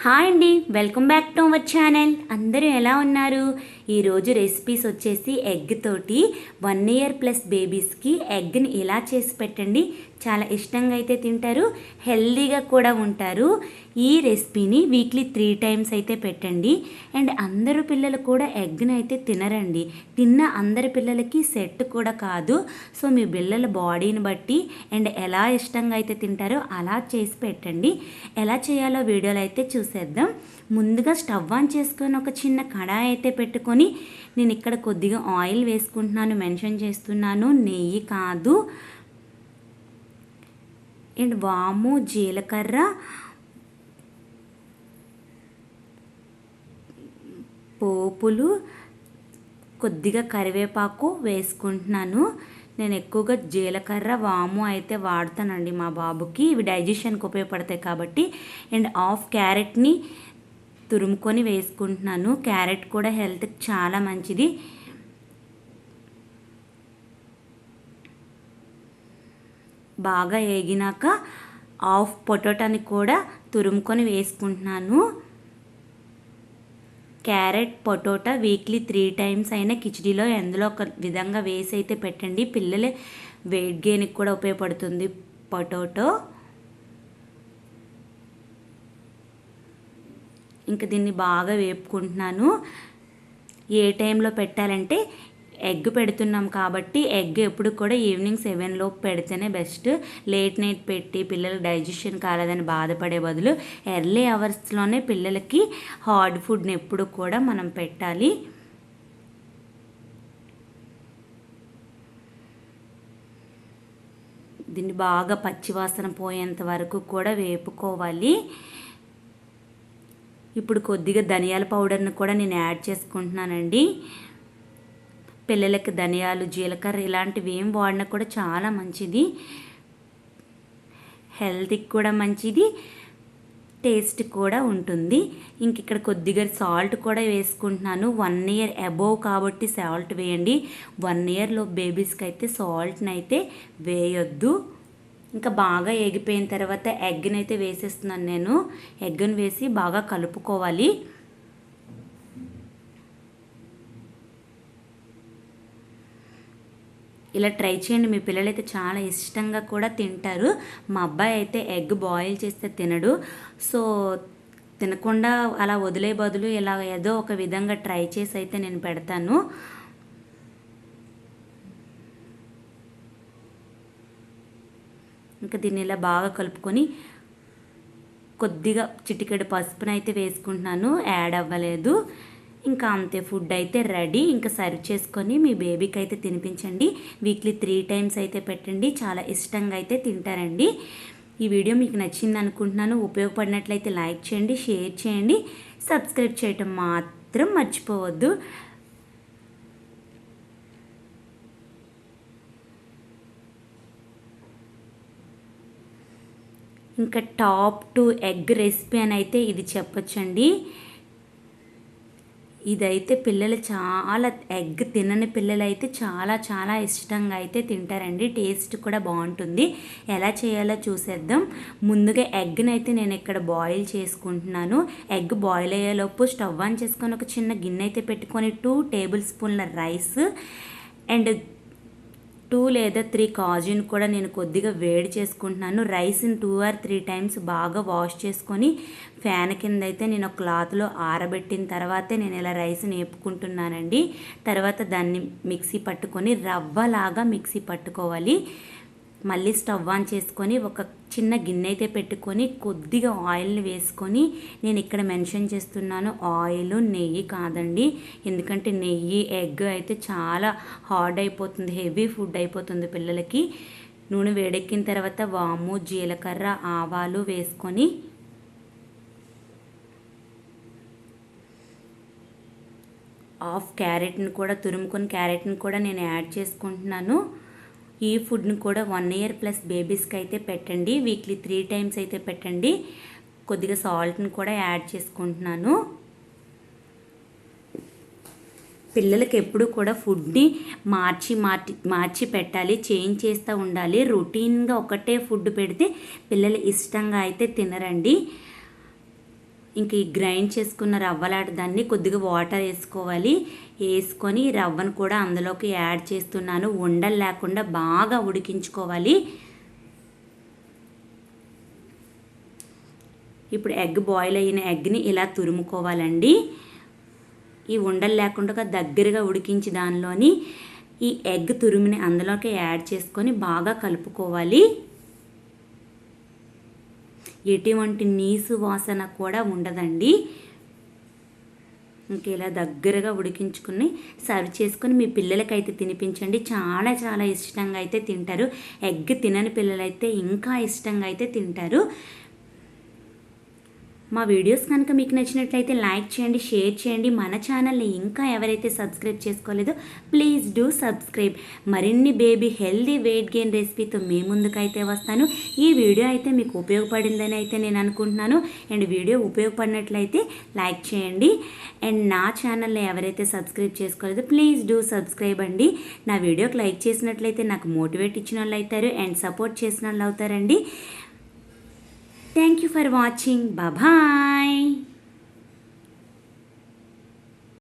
Hi అండి, welcome back to our channel. అందరూ ఎలా ఉన్నారు? ఈరోజు రెసిపీస్ వచ్చేసి ఎగ్ తోటి 1 ఇయర్ ప్లస్ బేబీస్కి ఎగ్ని ఇలా చేసి పెట్టండి. చాలా ఇష్టంగా అయితే తింటారు, హెల్దీగా కూడా ఉంటారు. ఈ రెసిపీని వీక్లీ 3 టైమ్స్ అయితే పెట్టండి. అండ్ అందరు పిల్లలు కూడా ఎగ్ని అయితే తినరండి. తిన్న అందరి పిల్లలకి సెట్ కూడా కాదు. సో మీ పిల్లల బాడీని బట్టి అండ్ ఎలా ఇష్టంగా అయితే తింటారో అలా చేసి పెట్టండి. ఎలా చేయాలో వీడియోలో అయితే చూసేద్దాం. ముందుగా స్టవ్ ఆన్ చేసుకొని ఒక చిన్న కడాయి అయితే పెట్టుకొని నేను ఇక్కడ కొద్దిగా ఆయిల్ వేసుకుంటున్నాను, మెన్షన్ చేస్తున్నాను, నెయ్యి కాదు. అండ్ వాము, జీలకర్ర, పోపులు, కొద్దిగా కరివేపాకు వేసుకుంటున్నాను. నేను ఎక్కువగా జీలకర్ర, వాము అయితే వాడతానండి మా బాబుకి. ఇవి డైజెషన్కి ఉపయోగపడతాయి కాబట్టి. అండ్ హాఫ్ క్యారెట్ని తురుముకొని వేసుకుంటున్నాను. క్యారెట్ కూడా హెల్త్కి చాలా మంచిది. బాగా వేగినాక హాఫ్ పొటాటోని కూడా తురుముకొని వేసుకుంటున్నాను. క్యారెట్, పొటాటో వీక్లీ 3 టైమ్స్ అయినా కిచడీలో ఎందులో ఒక విధంగా వేసి అయితే పెట్టండి. పిల్లలే వెయిట్ గెయిన్కి కూడా ఉపయోగపడుతుంది పొటాటో. ఇంకా దీన్ని బాగా వేపుకుంటున్నాను. ఏ టైంలో పెట్టాలంటే ఎగ్ పెడుతున్నాం కాబట్టి ఎగ్ ఎప్పుడు కూడా ఈవినింగ్ 7 లోపు పెడితేనే బెస్ట్. లేట్ నైట్ పెట్టి పిల్లలకు డైజెషన్ కాలేదని బాధపడే బదులు ఎర్లీ అవర్స్లోనే పిల్లలకి హార్డ్ ఫుడ్ని ఎప్పుడు కూడా మనం పెట్టాలి. దీన్ని బాగా పచ్చివాసన పోయేంత వరకు కూడా వేపుకోవాలి. ఇప్పుడు కొద్దిగా ధనియాల పౌడర్ని కూడా నేను యాడ్ చేసుకుంటున్నానండి. పిల్లలకి ధనియాలు, జీలకర్ర ఇలాంటివి ఏం వాడినా కూడా చాలా మంచిది. హెల్త్కి కూడా మంచిది, టేస్ట్ కూడా ఉంటుంది. ఇంక ఇక్కడ కొద్దిగా సాల్ట్ కూడా వేసుకుంటున్నాను. 1 ఇయర్ అబోవ్ కాబట్టి సాల్ట్ వేయండి. 1 ఇయర్లో బేబీస్కి అయితే సాల్ట్ని అయితే వేయొద్దు. ఇంకా బాగా ఎగిపోయిన తర్వాత ఎగ్ని అయితే వేసేస్తున్నాను నేను. ఎగ్ని వేసి బాగా కలుపుకోవాలి. ఇలా ట్రై చేయండి, మీ పిల్లలైతే చాలా ఇష్టంగా కూడా తింటారు. మా అబ్బాయి అయితే ఎగ్ బాయిల్ చేస్తే తినడు. సో తినకుండా అలా వదిలే బదులు ఇలా ఏదో ఒక విధంగా ట్రై చేసి అయితే నేను పెడతాను. ఇంకా దీన్ని ఇలా బాగా కలుపుకొని కొద్దిగా చిటికెడు పసుపునైతే వేసుకుంటున్నాను, యాడ్ అవ్వలేదు. ఇంకా అంతే, ఫుడ్ అయితే రెడీ. ఇంకా సర్వ్ చేసుకొని మీ బేబీకి అయితే తినిపించండి. వీక్లీ 3 టైమ్స్ అయితే పెట్టండి, చాలా ఇష్టంగా అయితే తింటారండి. ఈ వీడియో మీకు నచ్చింది అనుకుంటున్నాను. ఉపయోగపడినట్లయితే లైక్ చేయండి, షేర్ చేయండి, సబ్స్క్రైబ్ చేయటం మాత్రం మర్చిపోవద్దు. ఇంకా టాప్ 2 ఎగ్ రెసిపీ అని అయితే ఇది చెప్పొచ్చండి. ఇదైతే పిల్లలు చాలా, ఎగ్ తినని పిల్లలు అయితే చాలా చాలా ఇష్టంగా అయితే తింటారండి. టేస్ట్ కూడా బాగుంటుంది. ఎలా చేయాలో చూసేద్దాం. ముందుగా ఎగ్ని అయితే నేను ఇక్కడ బాయిల్ చేసుకుంటున్నాను. ఎగ్ బాయిల్ అయ్యేలోపు స్టవ్ ఆన్ చేసుకొని ఒక చిన్న గిన్నె అయితే పెట్టుకొని 2 టేబుల్ స్పూన్ల రైస్ అండ్ 2 లేదా 3 కాజుని కూడా నేను కొద్దిగా వేడి చేసుకుంటున్నాను. రైస్ని 2 or 3 టైమ్స్ బాగా వాష్ చేసుకొని ఫ్యాన్ కింద అయితే నేను క్లాత్లో ఆరబెట్టిన తర్వాతే నేను ఇలా రైస్ని వేపుకుంటున్నానండి. తర్వాత దాన్ని మిక్సీ పట్టుకొని రవ్వలాగా మిక్సీ పట్టుకోవాలి. మళ్ళీ స్టవ్ ఆన్ చేసుకొని ఒక చిన్న గిన్నె అయితే పెట్టుకొని కొద్దిగా ఆయిల్ని వేసుకొని, నేను ఇక్కడ మెన్షన్ చేస్తున్నాను ఆయిల్, నెయ్యి కాదండి. ఎందుకంటే నెయ్యి, ఎగ్ అయితే చాలా హార్డ్ అయిపోతుంది, హెవీ ఫుడ్ అయిపోతుంది పిల్లలకి. నూనె వేడెక్కిన తర్వాత వాము, జీలకర్ర, ఆవాలు వేసుకొని హాఫ్ క్యారెట్ని కూడా తురుముకొని క్యారెట్ని కూడా నేను యాడ్ చేసుకుంటున్నాను. ఈ ఫుడ్ని కూడా 1 ఇయర్ ప్లస్ బేబీస్కి అయితే పెట్టండి. వీక్లీ 3 టైమ్స్ అయితే పెట్టండి. కొద్దిగా సాల్ట్ని కూడా యాడ్ చేసుకుంటున్నాను. పిల్లలకి ఎప్పుడు కూడా ఫుడ్ని మార్చి పెట్టాలి, చేంజ్ చేస్తూ ఉండాలి. రొటీన్గా ఒకటే ఫుడ్ పెడితే పిల్లలు ఇష్టంగా అయితే తినరండి. ఇంక ఈ గ్రైండ్ చేసుకున్న రవ్వలాట దాన్ని కొద్దిగా వాటర్ వేసుకోవాలి. వేసుకొని రవ్వను కూడా అందులోకి యాడ్ చేస్తున్నాను. ఉండలు లేకుండా బాగా ఉడికించుకోవాలి. ఇప్పుడు ఎగ్ బాయిల్ అయిన ఎగ్ని ఇలా తురుముకోవాలండి. ఈ ఉండలు లేకుండా దగ్గరగా ఉడికించి దానిలోని ఈ ఎగ్ తురుముని అందులోకి యాడ్ చేసుకొని బాగా కలుపుకోవాలి. ఎటువంటి నీసు వాసన కూడా ఉండదండి. ఇంక ఇలా దగ్గరగా ఉడికించుకుని సర్వ్ చేసుకొని మీ పిల్లలకైతే తినిపించండి. చాలా చాలా ఇష్టంగా అయితే తింటారు. ఎగ్ తినని పిల్లలైతే ఇంకా ఇష్టంగా అయితే తింటారు. మా వీడియోస్ కనుక మీకు నచ్చినట్లయితే లైక్ చేయండి, షేర్ చేయండి. మన ఛానల్ని ఇంకా ఎవరైతే సబ్స్క్రైబ్ చేసుకోలేదో ప్లీజ్ డూ సబ్స్క్రైబ్. మరిన్ని బేబీ హెల్దీ వెయిట్ గెయిన్ రెసిపీతో మీ ముందుకైతే వస్తాను. ఈ వీడియో అయితే మీకు ఉపయోగపడిందని అయితే నేను అనుకుంటున్నాను. అండ్ వీడియో ఉపయోగపడినట్లయితే లైక్ చేయండి. అండ్ నా ఛానల్ని ఎవరైతే సబ్స్క్రైబ్ చేసుకోలేదో ప్లీజ్ డూ సబ్స్క్రైబ్ అండి. నా వీడియోకి లైక్ చేసినట్లయితే నాకు మోటివేట్ ఇచ్చిన వాళ్ళు అవుతారు అండ్ సపోర్ట్ చేసిన వాళ్ళు అవుతారండి. Thank you for watching. Bye bye.